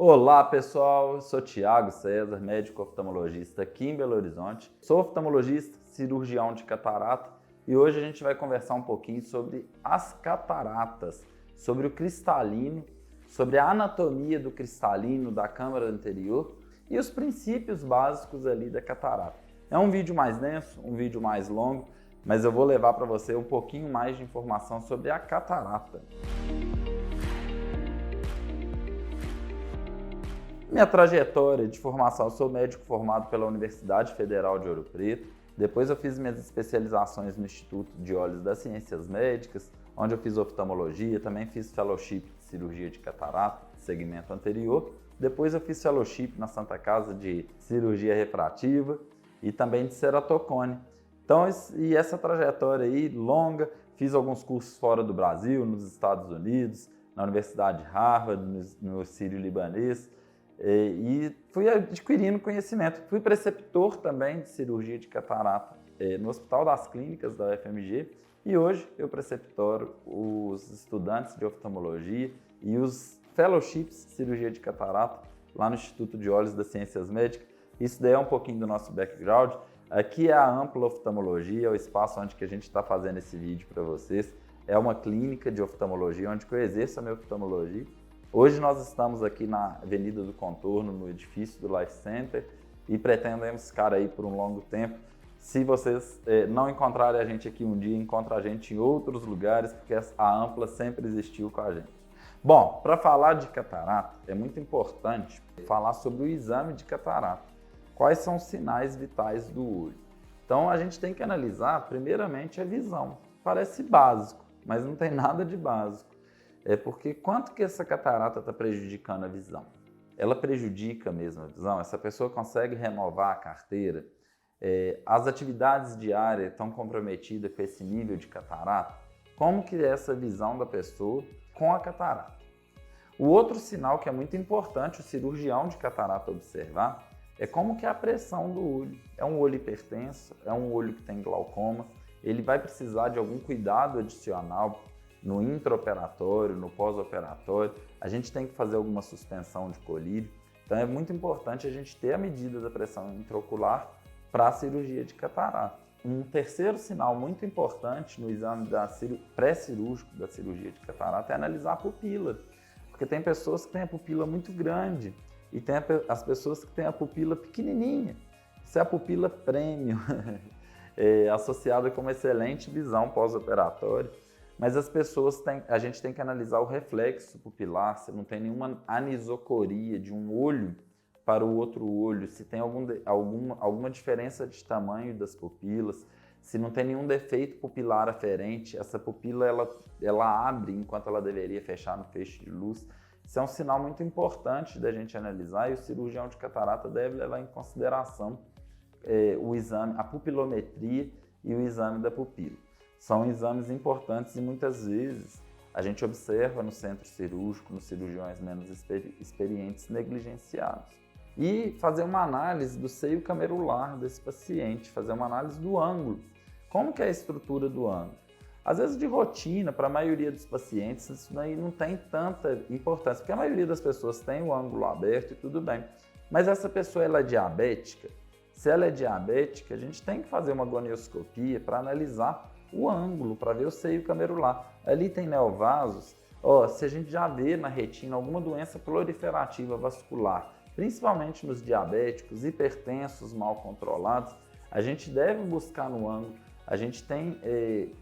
Olá pessoal, eu sou Thiago César, médico oftalmologista aqui em Belo Horizonte. Sou oftalmologista, cirurgião de catarata e hoje a gente vai conversar um pouquinho sobre as cataratas, sobre o cristalino, sobre a anatomia do cristalino da câmara anterior e os princípios básicos ali da catarata. É um vídeo mais denso, um vídeo mais longo, mas eu vou levar para você um pouquinho mais de informação sobre a catarata. Minha trajetória de formação, eu sou médico formado pela Universidade Federal de Ouro Preto. Depois eu fiz minhas especializações no Instituto de Olhos das Ciências Médicas, onde eu fiz oftalmologia, também fiz fellowship de cirurgia de catarata, segmento anterior. Depois eu fiz fellowship na Santa Casa de Cirurgia Refrativa e também de ceratocone. Então, e essa trajetória aí longa, fiz alguns cursos fora do Brasil, nos Estados Unidos, na Universidade de Harvard, no Sírio-Libanês, e fui adquirindo conhecimento. Fui preceptor também de cirurgia de catarata no Hospital das Clínicas da UFMG e hoje eu preceptoro os estudantes de oftalmologia e os fellowships de cirurgia de catarata lá no Instituto de Olhos das Ciências Médicas. Isso daí é um pouquinho do nosso background. Aqui é a Ampla Oftalmologia, é o espaço onde que a gente está fazendo esse vídeo para vocês. É uma clínica de oftalmologia onde eu exerço a minha oftalmologia. Hoje nós estamos aqui na Avenida do Contorno, no edifício do Life Center e pretendemos ficar aí por um longo tempo. Se vocês não encontrarem a gente aqui um dia, encontrem a gente em outros lugares, porque a Ampla sempre existiu com a gente. Bom, para falar de catarata, é muito importante falar sobre o exame de catarata. Quais são os sinais vitais do olho? Então a gente tem que analisar primeiramente a visão. Parece básico, mas não tem nada de básico. É porque quanto que essa catarata está prejudicando a visão? Ela prejudica mesmo a visão? Essa pessoa consegue renovar a carteira? As atividades diárias estão comprometidas com esse nível de catarata? Como que é essa visão da pessoa com a catarata? O outro sinal que é muito importante o cirurgião de catarata observar é como que é a pressão do olho. É um olho hipertenso? É um olho que tem glaucoma? Ele vai precisar de algum cuidado adicional no intraoperatório, no pós-operatório. A gente tem que fazer alguma suspensão de colírio. Então é muito importante a gente ter a medida da pressão intraocular para a cirurgia de catarata. Um terceiro sinal muito importante no exame pré-cirúrgico da cirurgia de catarata é analisar a pupila. Porque tem pessoas que têm a pupila muito grande e tem as pessoas que têm a pupila pequenininha. Isso é a pupila premium, associada com uma excelente visão pós-operatória. Mas as pessoas a gente tem que analisar o reflexo pupilar, se não tem nenhuma anisocoria de um olho para o outro olho, se tem alguma diferença de tamanho das pupilas, se não tem nenhum defeito pupilar aferente, essa pupila ela abre enquanto ela deveria fechar no feixe de luz. Isso é um sinal muito importante da gente analisar e o cirurgião de catarata deve levar em consideração o exame, a pupilometria e o exame da pupila. São exames importantes e muitas vezes a gente observa no centro cirúrgico, nos cirurgiões menos experientes, negligenciados. E fazer uma análise do seio camerular desse paciente, fazer uma análise do ângulo. Como que é a estrutura do ângulo? Às vezes de rotina, para a maioria dos pacientes, isso daí não tem tanta importância, porque a maioria das pessoas tem o ângulo aberto e tudo bem. Mas essa pessoa ela é diabética? Se ela é diabética, a gente tem que fazer uma gonioscopia para analisar o ângulo, para ver o seio camerular. Ali tem neovasos. Se a gente já vê na retina alguma doença proliferativa vascular, principalmente nos diabéticos, hipertensos, mal controlados, a gente deve buscar no ângulo. A gente tem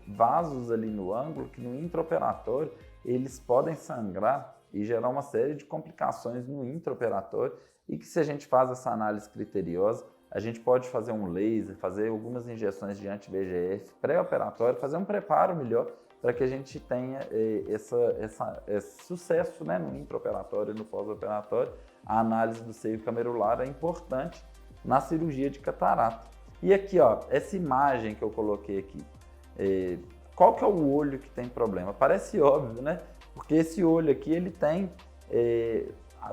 vasos ali no ângulo que no intraoperatório eles podem sangrar e gerar uma série de complicações no intraoperatório e que se a gente faz essa análise criteriosa, a gente pode fazer um laser, fazer algumas injeções de anti-VEGF pré-operatório, fazer um preparo melhor para que a gente tenha esse sucesso, né, no intraoperatório e no pós-operatório. A análise do seio camerular é importante na cirurgia de catarata. E aqui, essa imagem que eu coloquei aqui, qual que é o olho que tem problema? Parece óbvio, né? Porque esse olho aqui, ele tem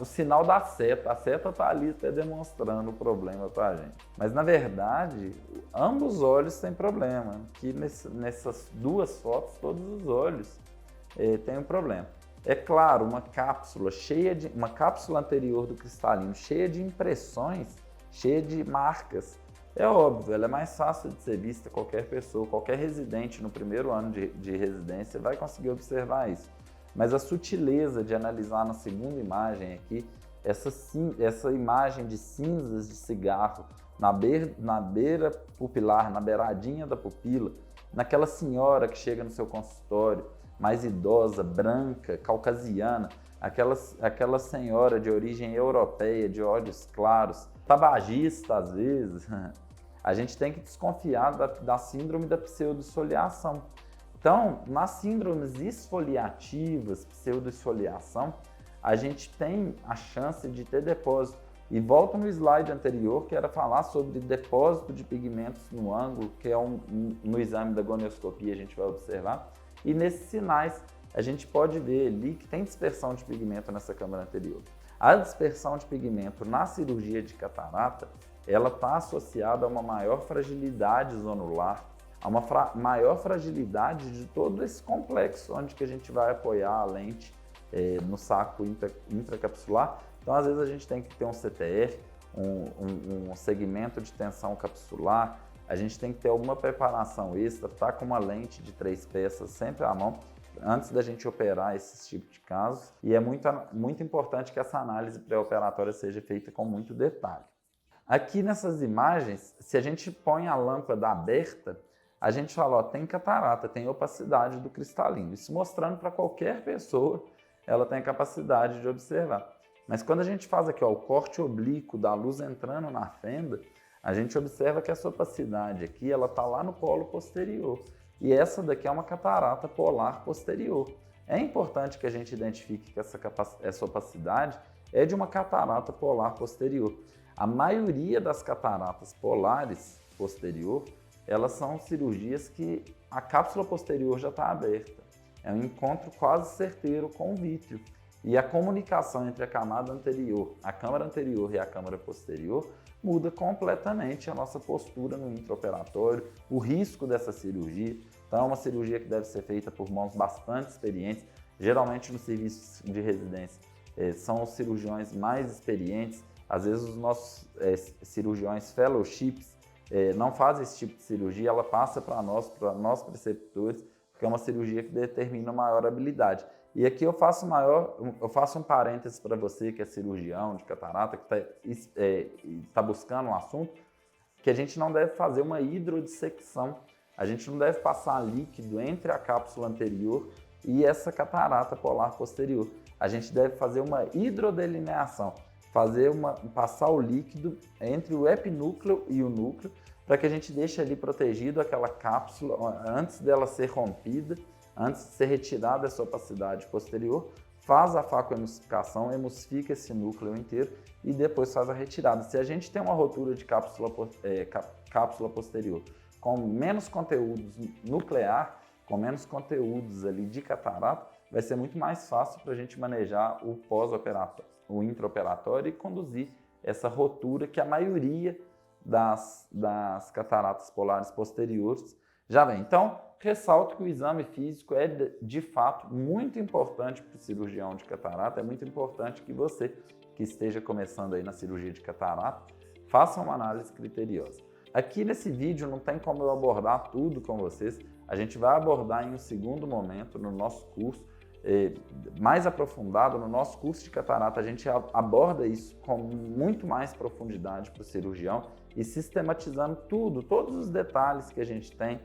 o sinal da seta. A seta está ali até demonstrando o problema para a gente. Mas, na verdade, ambos os olhos têm problema. Aqui nessas duas fotos, todos os olhos têm um problema. É claro, uma cápsula anterior do cristalino cheia de impressões, cheia de marcas. É óbvio, ela é mais fácil de ser vista, qualquer pessoa, qualquer residente no primeiro ano de residência vai conseguir observar isso. Mas a sutileza de analisar na segunda imagem aqui, essa imagem de cinzas de cigarro na beira pupilar, na beiradinha da pupila, naquela senhora que chega no seu consultório, mais idosa, branca, caucasiana, aquela senhora de origem europeia, de olhos claros, tabagista às vezes, a gente tem que desconfiar da síndrome da pseudoesfoliação. Então, nas síndromes esfoliativas, pseudoesfoliação, a gente tem a chance de ter depósito. E volto no slide anterior, que era falar sobre depósito de pigmentos no ângulo, que é no exame da gonioscopia a gente vai observar. E nesses sinais, a gente pode ver ali que tem dispersão de pigmento nessa câmara anterior. A dispersão de pigmento na cirurgia de catarata, ela está associada a uma maior fragilidade zonular, a uma maior fragilidade de todo esse complexo, onde que a gente vai apoiar a lente no saco intracapsular. Então, às vezes, a gente tem que ter um CTF, um segmento de tensão capsular, a gente tem que ter alguma preparação extra, tá com uma lente de 3 peças sempre à mão, antes da gente operar esses tipos de casos. E é muito importante que essa análise pré-operatória seja feita com muito detalhe. Aqui nessas imagens, se a gente põe a lâmpada aberta, a gente fala, ó, tem catarata, tem opacidade do cristalino. Isso mostrando para qualquer pessoa, ela tem a capacidade de observar. Mas quando a gente faz aqui ó, o corte oblíquo da luz entrando na fenda, a gente observa que essa opacidade aqui, ela está lá no polo posterior. E essa daqui é uma catarata polar posterior. É importante que a gente identifique que essa opacidade é de uma catarata polar posterior. A maioria das cataratas polares posterior, elas são cirurgias que a cápsula posterior já está aberta. É um encontro quase certeiro com o vítreo. E a comunicação entre a camada anterior, a câmara anterior e a câmara posterior muda completamente a nossa postura no intraoperatório, o risco dessa cirurgia. Então, é uma cirurgia que deve ser feita por mãos bastante experientes. Geralmente, no serviço de residência, são os cirurgiões mais experientes. Às vezes, os nossos cirurgiões fellowships não fazem esse tipo de cirurgia, ela passa para nós preceptores, porque é uma cirurgia que determina maior habilidade. E aqui eu faço um parênteses para você que é cirurgião de catarata, que está buscando um assunto, que a gente não deve fazer uma hidrodissecção. A gente não deve passar líquido entre a cápsula anterior e essa catarata polar posterior. A gente deve fazer uma hidrodelineação, passar o líquido entre o epinúcleo e o núcleo, para que a gente deixe ali protegido aquela cápsula antes dela ser rompida, antes de ser retirada essa opacidade posterior, faz a facoemulsificação, emulsifica esse núcleo inteiro e depois faz a retirada. Se a gente tem uma rotura de cápsula posterior com menos conteúdos nuclear, com menos conteúdos ali de catarata, vai ser muito mais fácil para a gente manejar o pós-operatório, o intraoperatório e conduzir essa rotura que a maioria das cataratas polares posteriores já vem. Então, ressalto que o exame físico é, de fato, muito importante para o cirurgião de catarata. É muito importante que você, que esteja começando aí na cirurgia de catarata, faça uma análise criteriosa. Aqui nesse vídeo não tem como eu abordar tudo com vocês. A gente vai abordar em um segundo momento no nosso curso, mais aprofundado. No nosso curso de catarata, a gente aborda isso com muito mais profundidade para o cirurgião e sistematizando todos os detalhes que a gente tem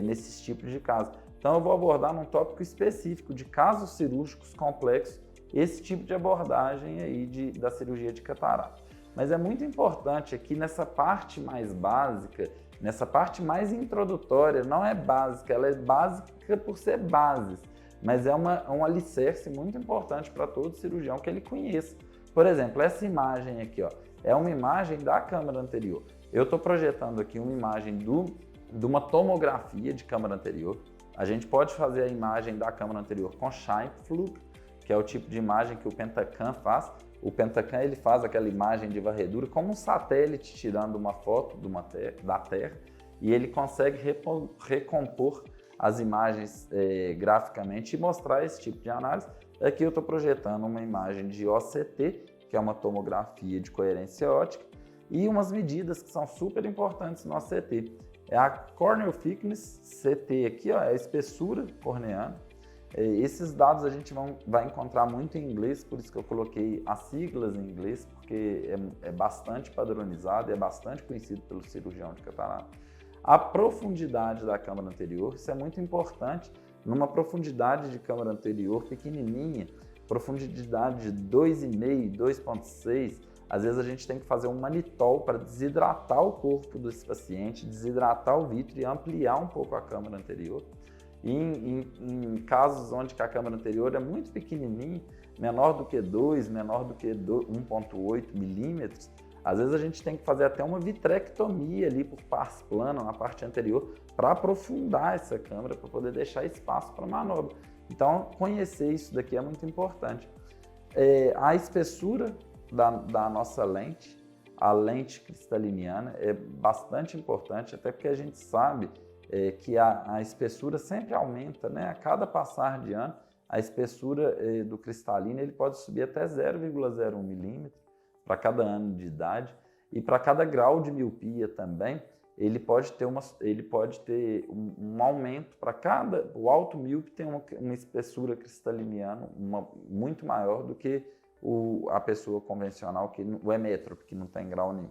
nesses tipos de casos. Então eu vou abordar num tópico específico de casos cirúrgicos complexos, esse tipo de abordagem aí da cirurgia de catarata. Mas é muito importante aqui nessa parte mais básica, nessa parte mais introdutória, não é básica, ela é básica por ser bases, mas é um alicerce muito importante para todo cirurgião que ele conheça. Por exemplo, essa imagem aqui, ó, é uma imagem da câmara anterior. Eu estou projetando aqui uma imagem de uma tomografia de câmara anterior. A gente pode fazer a imagem da câmara anterior com Scheimpflug, que é o tipo de imagem que o Pentacam faz. O Pentacam ele faz aquela imagem de varredura como um satélite tirando uma foto da Terra e ele consegue recompor as imagens graficamente e mostrar esse tipo de análise Aqui eu estou projetando uma imagem de OCT, que é uma tomografia de coerência óptica, e umas medidas que são super importantes no OCT. É a Corneal Thickness, CT aqui, ó, é a espessura corneana. Esses dados a gente vai encontrar muito em inglês, por isso que eu coloquei as siglas em inglês, porque é bastante padronizado e é bastante conhecido pelo cirurgião de catarata. A profundidade da câmara anterior, isso é muito importante. Numa profundidade de câmara anterior pequenininha, profundidade de 2,5, 2,6, às vezes a gente tem que fazer um manitol para desidratar o corpo desse paciente, desidratar o vítreo e ampliar um pouco a câmara anterior. Em casos onde a câmara anterior é muito pequenininha, menor do que 2, menor do que 1,8 milímetros, às vezes a gente tem que fazer até uma vitrectomia ali por pars plano na parte anterior para aprofundar essa câmara, para poder deixar espaço para manobra. Então, conhecer isso daqui é muito importante. A espessura da nossa lente, a lente cristaliniana, é bastante importante, até porque a gente sabe que a espessura sempre aumenta, né? A cada passar de ano, a espessura do cristalino ele pode subir até 0,01 milímetro para cada ano de idade, e para cada grau de miopia também, ele pode ter um aumento para cada. O alto míope tem uma espessura cristaliniana muito maior do que a pessoa convencional, o emétrope, que não tem grau nenhum.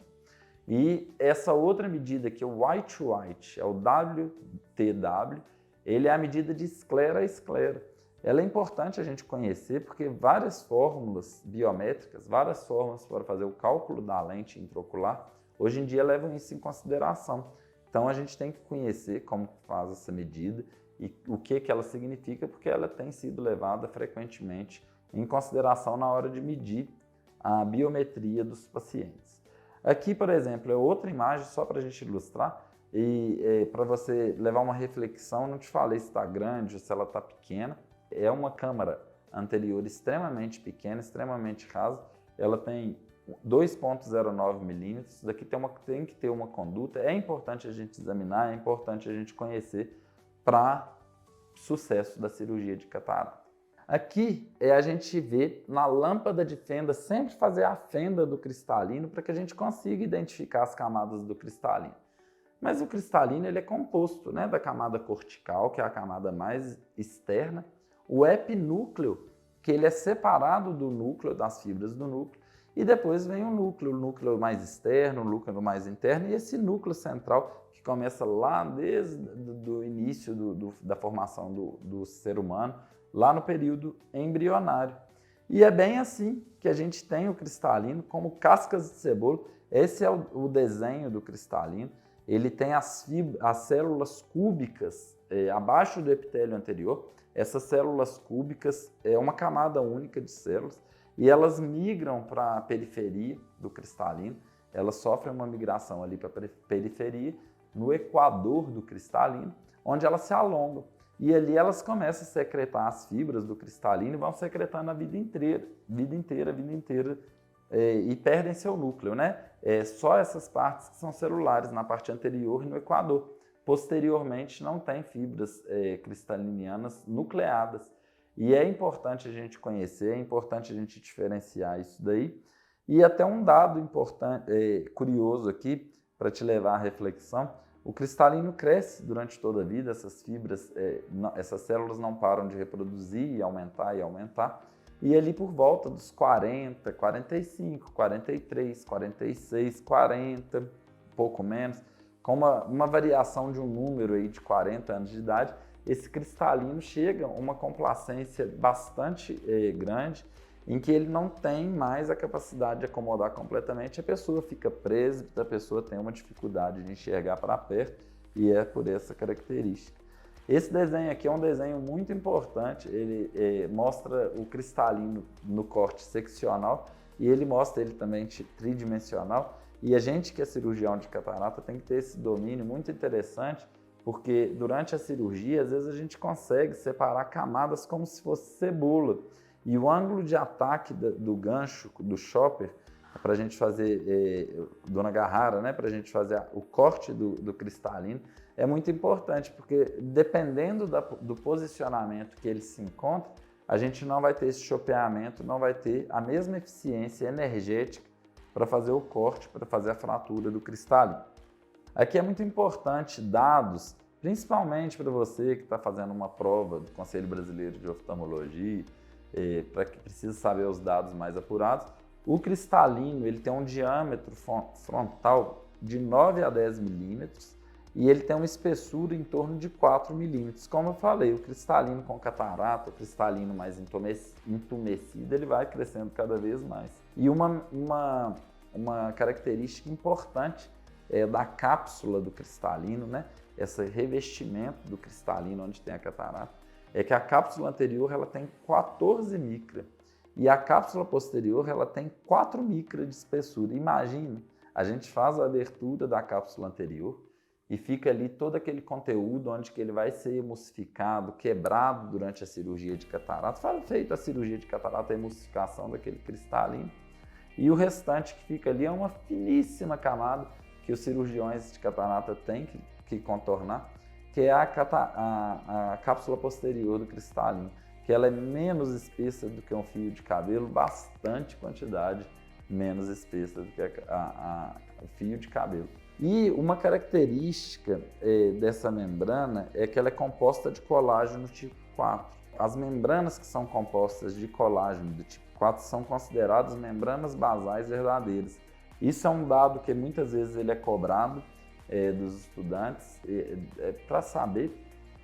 E essa outra medida, que é o white to white, é o WTW, ele é a medida de esclera a esclera. Ela é importante a gente conhecer porque várias fórmulas biométricas, várias fórmulas para fazer o cálculo da lente intraocular, hoje em dia levam isso em consideração. Então a gente tem que conhecer como faz essa medida e o que ela significa, porque ela tem sido levada frequentemente em consideração na hora de medir a biometria dos pacientes. Aqui, por exemplo, é outra imagem só para a gente ilustrar e para você levar uma reflexão. Não te falei se está grande ou se ela está pequena. É uma câmara anterior extremamente pequena, extremamente rasa. Ela tem 2,09 milímetros. Daqui tem que ter uma conduta. É importante a gente examinar, é importante a gente conhecer para sucesso da cirurgia de catarata. Aqui a gente vê na lâmpada de fenda, sempre fazer a fenda do cristalino para que a gente consiga identificar as camadas do cristalino. Mas o cristalino ele é composto, né, da camada cortical, que é a camada mais externa, o epinúcleo, que ele é separado do núcleo, das fibras do núcleo, e depois vem o núcleo mais externo, o núcleo mais interno, e esse núcleo central que começa lá desde o início da formação do ser humano, lá no período embrionário. E é bem assim que a gente tem o cristalino como cascas de cebola. Esse é o desenho do cristalino. Ele tem as células cúbicas abaixo do epitélio anterior. Essas células cúbicas é uma camada única de células e elas migram para a periferia do cristalino. Elas sofrem uma migração ali para a periferia, no equador do cristalino, onde elas se alongam. E ali elas começam a secretar as fibras do cristalino e vão secretando a vida inteira, e perdem seu núcleo, né? Só essas partes que são celulares, na parte anterior e no equador. Posteriormente não tem fibras cristalinianas nucleadas. E é importante a gente conhecer, é importante a gente diferenciar isso daí. E até um dado importante, curioso aqui, para te levar à reflexão: o cristalino cresce durante toda a vida, essas fibras, essas células não param de reproduzir e aumentar, e ali por volta dos 40, 45, 43, 46, 40, pouco menos, com uma variação de um número aí de 40 anos de idade, esse cristalino chega a uma complacência bastante grande, em que ele não tem mais a capacidade de acomodar completamente, a pessoa fica presa, a pessoa tem uma dificuldade de enxergar para perto, e é por essa característica. Esse desenho aqui é um desenho muito importante, ele mostra o cristalino no corte seccional e ele mostra ele também tridimensional, e a gente que é cirurgião de catarata tem que ter esse domínio muito interessante, porque durante a cirurgia, às vezes a gente consegue separar camadas como se fosse cebola. E o ângulo de ataque do gancho, do chopper, para a gente fazer, Dona Garrara, né, para a gente fazer o corte do cristalino, é muito importante, porque dependendo do posicionamento que ele se encontra, a gente não vai ter esse chopeamento, não vai ter a mesma eficiência energética para fazer o corte, para fazer a fratura do cristalino. Aqui é muito importante dados, principalmente para você que está fazendo uma prova do Conselho Brasileiro de Oftalmologia, para que precisa saber os dados mais apurados. O cristalino ele tem um diâmetro frontal de 9 a 10 milímetros e ele tem uma espessura em torno de 4 milímetros. Como eu falei, o cristalino com catarata, o cristalino mais entumecido, ele vai crescendo cada vez mais. E uma característica importante da cápsula do cristalino, né? Esse revestimento do cristalino onde tem a catarata, é que a cápsula anterior ela tem 14 micra e a cápsula posterior ela tem 4 micra de espessura. Imagina, a gente faz a abertura da cápsula anterior e fica ali todo aquele conteúdo onde que ele vai ser emulsificado, quebrado durante a cirurgia de catarata. Feita a cirurgia de catarata, a emulsificação daquele cristalino. E o restante que fica ali é uma finíssima camada que os cirurgiões de catarata têm que contornar, que é a cápsula posterior do cristalino, que ela é menos espessa do que um fio de cabelo, bastante quantidade menos espessa do que o fio de cabelo. E uma característica dessa membrana é que ela é composta de colágeno tipo 4. As membranas que são compostas de colágeno do tipo 4 são consideradas membranas basais verdadeiras. Isso é um dado que muitas vezes ele é cobrado dos estudantes para saber,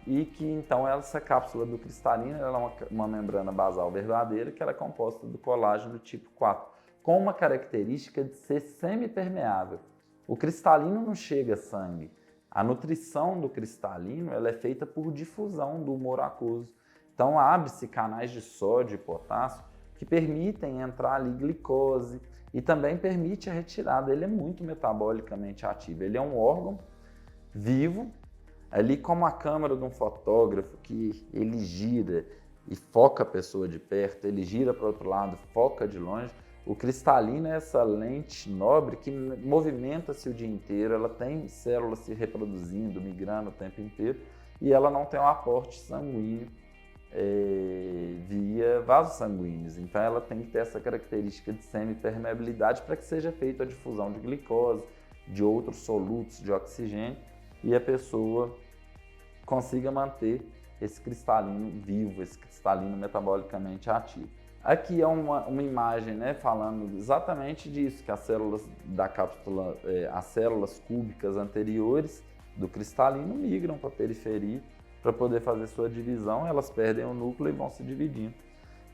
e que então essa cápsula do cristalino ela é uma membrana basal verdadeira que ela é composta do colágeno do tipo 4, com uma característica de ser semipermeável. O cristalino não chega a sangue. A nutrição do cristalino ela é feita por difusão do humor aquoso. Então abre-se canais de sódio e potássio que permitem entrar ali glicose e também permite a retirada. Ele é muito metabolicamente ativo. Ele é um órgão vivo, ali como a câmera de um fotógrafo, que ele gira e foca a pessoa de perto, ele gira para o outro lado, foca de longe. O cristalino é essa lente nobre que movimenta-se o dia inteiro, ela tem células se reproduzindo, migrando o tempo inteiro, e ela não tem um aporte sanguíneo via vasos sanguíneos. Então ela tem que ter essa característica de semipermeabilidade para que seja feita a difusão de glicose, de outros solutos de oxigênio, e a pessoa consiga manter esse cristalino vivo, esse cristalino metabolicamente ativo. Aqui é uma imagem, né, falando exatamente disso, que as células da cápsula, as células cúbicas anteriores do cristalino migram para a periferia para poder fazer sua divisão, elas perdem o núcleo e vão se dividindo.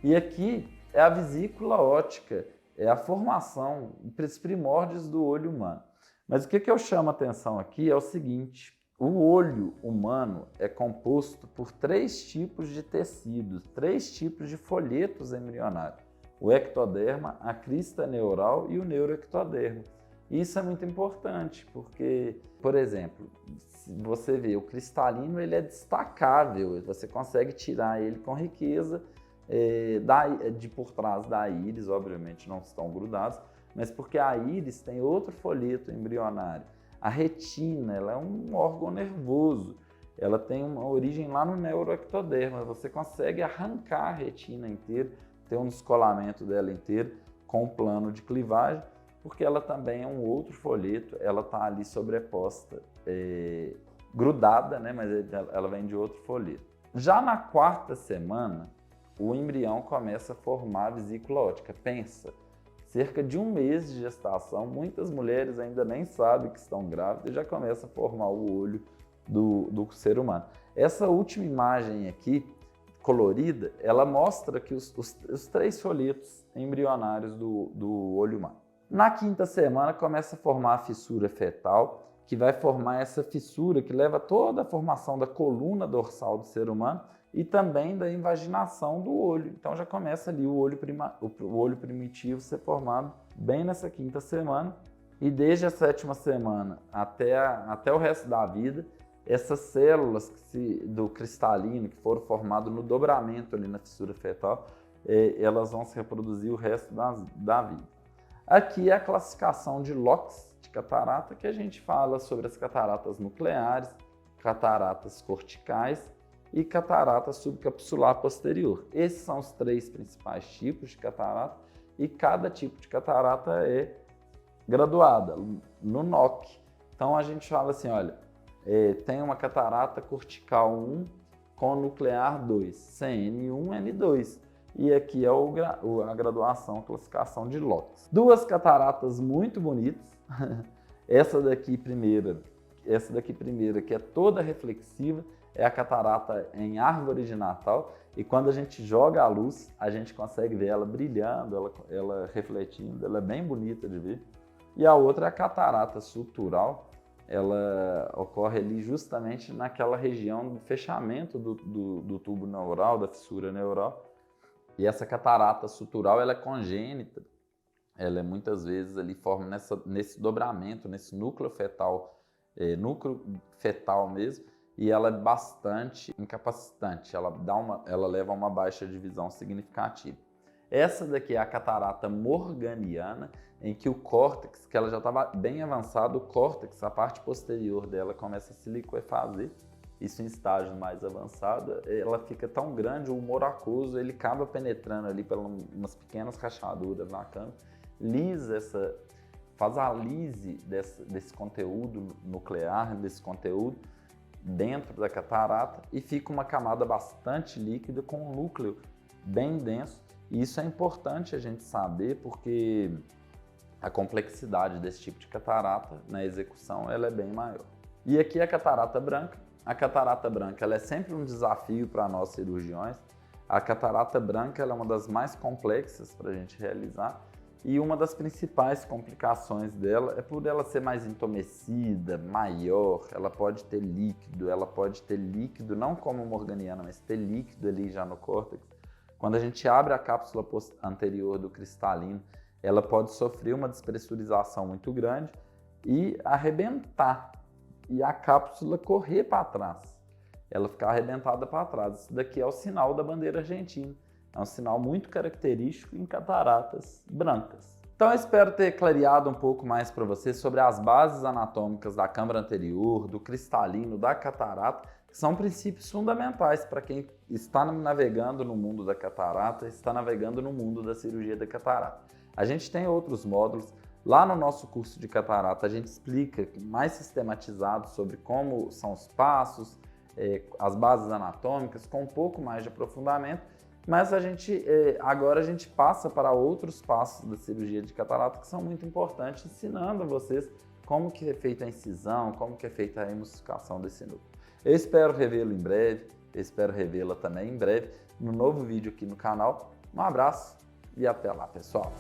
E aqui é a vesícula óptica, é a formação, os primórdios do olho humano. Mas o que eu chamo a atenção aqui é o seguinte: o olho humano é composto por 3 tipos de tecidos, 3 tipos de folhetos embrionários: o ectoderma, a crista neural e o neuroectoderma. Isso é muito importante porque, por exemplo, se você vê o cristalino, ele é destacável, você consegue tirar ele com riqueza de por trás da íris, obviamente não estão grudados, mas porque a íris tem outro folheto embrionário. A retina, ela é um órgão nervoso, ela tem uma origem lá no neuroectoderma, você consegue arrancar a retina inteira, ter um descolamento dela inteira com um plano de clivagem, porque ela também é um outro folheto, ela está ali sobreposta, grudada, né, mas ela vem de outro folheto. Já na 4ª semana, o embrião começa a formar a vesícula óptica. Pensa, cerca de 1 mês de gestação, muitas mulheres ainda nem sabem que estão grávidas e já começam a formar o olho do ser humano. Essa última imagem aqui, colorida, ela mostra que os 3 folhetos embrionários do olho humano. Na 5ª semana começa a formar a fissura fetal, que vai formar essa fissura que leva toda a formação da coluna dorsal do ser humano e também da invaginação do olho. Então já começa ali o olho primitivo ser formado bem nessa 5ª semana, e desde a 7ª semana até o resto da vida, essas células do cristalino que foram formadas no dobramento ali na fissura fetal, elas vão se reproduzir o resto da vida. Aqui é a classificação de Lox de catarata, que a gente fala sobre as cataratas nucleares, cataratas corticais e catarata subcapsular posterior. Esses são os 3 principais tipos de catarata e cada tipo de catarata é graduada no NOC. Então a gente fala assim, olha, tem uma catarata cortical 1 com nuclear 2, CN1N2. E aqui é a graduação, a classificação de LOX. 2 cataratas muito bonitas. Essa daqui primeira, que é toda reflexiva, é a catarata em árvore de Natal. E quando a gente joga a luz, a gente consegue ver ela brilhando, ela refletindo, ela é bem bonita de ver. E a outra é a catarata sutural. Ela ocorre ali justamente naquela região do fechamento do tubo neural, da fissura neural. E essa catarata sutural, ela é congênita, ela é muitas vezes ali forma nesse dobramento, nesse núcleo fetal mesmo, e ela é bastante incapacitante, ela leva a uma baixa de visão significativa. Essa daqui é a catarata morganiana, em que o córtex, que ela já estava bem avançado, o córtex, a parte posterior dela começa a se liquefazer. Isso em estágio mais avançado, ela fica tão grande, o humor aquoso, ele acaba penetrando ali por umas pequenas rachaduras na câmera, faz a lise desse conteúdo nuclear, desse conteúdo dentro da catarata e fica uma camada bastante líquida com um núcleo bem denso. E isso é importante a gente saber porque a complexidade desse tipo de catarata na execução ela é bem maior. E aqui a catarata branca. A catarata branca ela é sempre um desafio para nós cirurgiões. A catarata branca ela é uma das mais complexas para a gente realizar e uma das principais complicações dela é por ela ser mais entumecida, maior, ela pode ter líquido não como uma morganiana, mas ter líquido ali já no córtex. Quando a gente abre a cápsula anterior do cristalino, ela pode sofrer uma despressurização muito grande e arrebentar. E a cápsula correr para trás, ela ficar arrebentada para trás. Isso daqui é o sinal da bandeira argentina. É um sinal muito característico em cataratas brancas. Então eu espero ter clareado um pouco mais para você sobre as bases anatômicas da câmara anterior, do cristalino, da catarata, que são princípios fundamentais para quem está navegando no mundo da catarata, está navegando no mundo da cirurgia da catarata. A gente tem outros módulos. Lá no nosso curso de catarata, a gente explica mais sistematizado sobre como são os passos, as bases anatômicas, com um pouco mais de aprofundamento, mas agora a gente passa para outros passos da cirurgia de catarata que são muito importantes, ensinando a vocês como que é feita a incisão, como que é feita a emulsificação desse núcleo. Eu espero revê-lo em breve, eu espero revê-la também em breve, no novo vídeo aqui no canal. Um abraço e até lá, pessoal!